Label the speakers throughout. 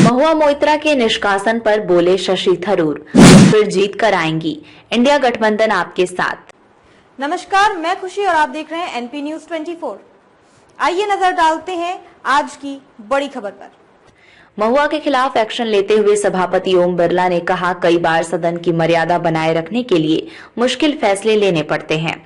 Speaker 1: महुआ मोइत्रा के निष्कासन पर बोले शशि थरूर, फिर जीत कर आएंगी, इंडिया गठबंधन आपके साथ।
Speaker 2: नमस्कार, मैं खुशी और आप देख रहे हैं एनपी न्यूज 24। आइए नजर डालते हैं आज की बड़ी खबर पर।
Speaker 1: महुआ के खिलाफ एक्शन लेते हुए सभापति ओम बिरला ने कहा, कई बार सदन की मर्यादा बनाए रखने के लिए मुश्किल फैसले लेने पड़ते हैं।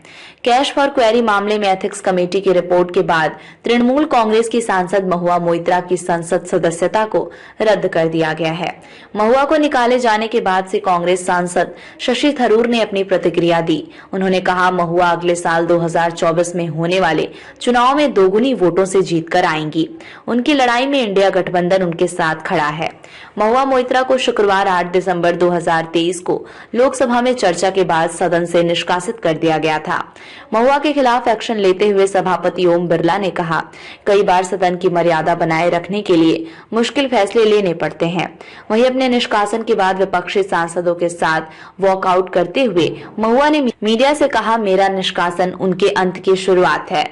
Speaker 1: कैश फॉर क्वेरी मामले में एथिक्स कमेटी की रिपोर्ट के बाद तृणमूल कांग्रेस की सांसद महुआ मोइत्रा की संसद सदस्यता को रद्द कर दिया गया है। महुआ को निकाले जाने के बाद से कांग्रेस सांसद शशि थरूर ने अपनी प्रतिक्रिया दी। उन्होंने कहा, महुआ अगले साल 2024 में होने वाले चुनाव में दोगुनी वोटों से जीतकर आएंगी। उनकी लड़ाई में इंडिया गठबंधन उनके साथ खड़ा है। महुआ मोइत्रा को शुक्रवार 8 दिसंबर 2023 को लोकसभा में चर्चा के बाद सदन से निष्कासित कर दिया गया था। महुआ के खिलाफ एक्शन लेते हुए सभापति ओम बिरला ने कहा, कई बार सदन की मर्यादा बनाए रखने के लिए मुश्किल फैसले लेने पड़ते हैं। वहीं अपने निष्कासन के बाद विपक्षी सांसदों के साथ वॉकआउट करते हुए महुआ ने मीडिया से कहा, मेरा निष्कासन उनके अंत की शुरुआत है।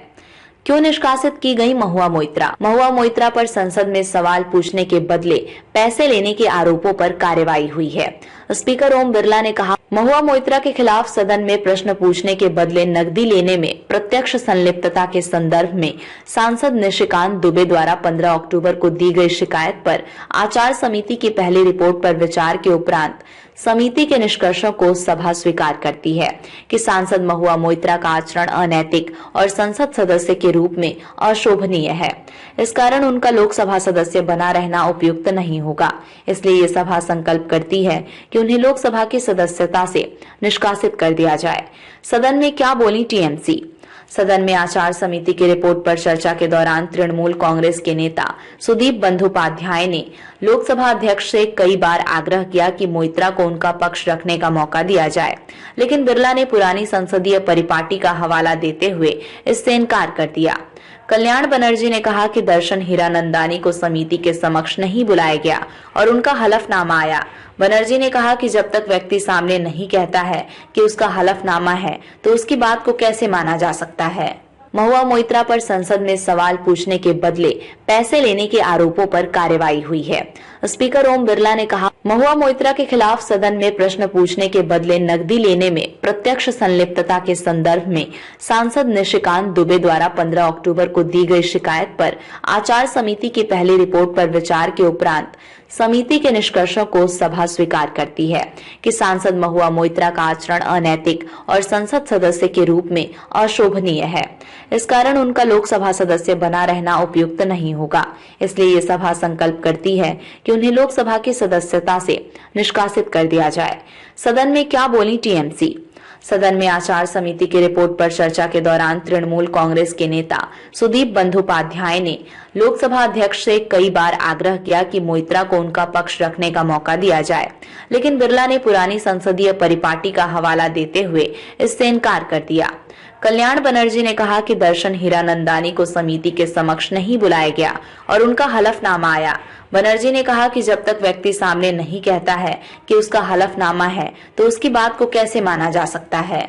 Speaker 1: क्यों निष्कासित की गई महुआ मोइत्रा? महुआ मोइत्रा पर संसद में सवाल पूछने के बदले पैसे लेने के आरोपों पर कार्रवाई हुई है। स्पीकर ओम बिरला ने कहा, महुआ मोइत्रा के खिलाफ सदन में प्रश्न पूछने के बदले नकदी लेने में प्रत्यक्ष संलिप्तता के संदर्भ में सांसद निशिकांत दुबे द्वारा 15 अक्टूबर को दी गई शिकायत पर आचार समिति की पहली रिपोर्ट पर विचार के उपरांत समिति के निष्कर्षों को सभा स्वीकार करती है कि सांसद महुआ मोइत्रा का आचरण अनैतिक और संसद सदस्य के रूप में अशोभनीय है। इस कारण उनका लोकसभा सदस्य बना रहना उपयुक्त नहीं होगा। इसलिए ये सभा संकल्प करती है कि उन्हें लोकसभा की सदस्यता से निष्कासित कर दिया जाए। सदन में क्या बोली टीएमसी? सदन में आचार समिति की रिपोर्ट पर चर्चा के दौरान तृणमूल कांग्रेस के नेता सुदीप बंदोपाध्याय ने लोकसभा अध्यक्ष से कई बार आग्रह किया कि मोइत्रा को उनका पक्ष रखने का मौका दिया जाए, लेकिन बिरला ने पुरानी संसदीय परिपाटी का हवाला देते हुए इससे इनकार कर दिया। कल्याण बनर्जी ने कहा कि दर्शन हीरानंदानी को समिति के समक्ष नहीं बुलाया गया और उनका हलफनामा आया। बनर्जी ने कहा कि जब तक व्यक्ति सामने नहीं कहता है कि उसका हलफनामा है तो उसकी बात को कैसे माना जा सकता है। महुआ मोइत्रा पर संसद में सवाल पूछने के बदले पैसे लेने के आरोपों पर कार्रवाई हुई है। स्पीकर ओम बिरला ने कहा, महुआ मोइत्रा के खिलाफ सदन में प्रश्न पूछने के बदले नकदी लेने में प्रत्यक्ष संलिप्तता के संदर्भ में सांसद निशिकांत दुबे द्वारा 15 अक्टूबर को दी गई शिकायत पर आचार समिति की पहली रिपोर्ट पर विचार के उपरांत समिति के निष्कर्षों को सभा स्वीकार करती है कि सांसद महुआ मोइत्रा का आचरण अनैतिक और संसद सदस्य के रूप में अशोभनीय है। इस कारण उनका लोकसभा सदस्य बना रहना उपयुक्त नहीं होगा। इसलिए ये सभा संकल्प करती है कि उन्हें लोकसभा की सदस्यता से निष्कासित कर दिया जाए। सदन में क्या बोली टीएमसी? सदन में आचार समिति की रिपोर्ट पर चर्चा के दौरान तृणमूल कांग्रेस के नेता सुदीप बंदोपाध्याय ने लोकसभा अध्यक्ष से कई बार आग्रह किया कि मोइत्रा को उनका पक्ष रखने का मौका दिया जाए, लेकिन बिरला ने पुरानी संसदीय परिपाटी का हवाला देते हुए इससे इनकार कर दिया। कल्याण बनर्जी ने कहा कि दर्शन हीरानंदानी को समिति के समक्ष नहीं बुलाया गया और उनका हलफनामा आया। बनर्जी ने कहा कि जब तक व्यक्ति सामने नहीं कहता है कि उसका हलफनामा है तो उसकी बात को कैसे माना जा सकता है।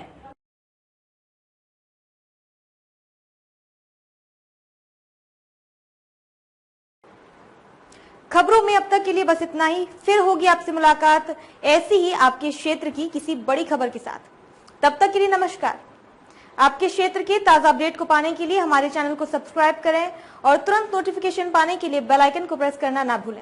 Speaker 2: खबरों में अब तक के लिए बस इतना ही। फिर होगी आपसे मुलाकात ऐसी ही आपके क्षेत्र की किसी बड़ी खबर के साथ। तब तक के लिए नमस्कार। आपके क्षेत्र के ताजा अपडेट को पाने के लिए हमारे चैनल को सब्सक्राइब करें और तुरंत नोटिफिकेशन पाने के लिए बेल आइकन को प्रेस करना ना भूलें।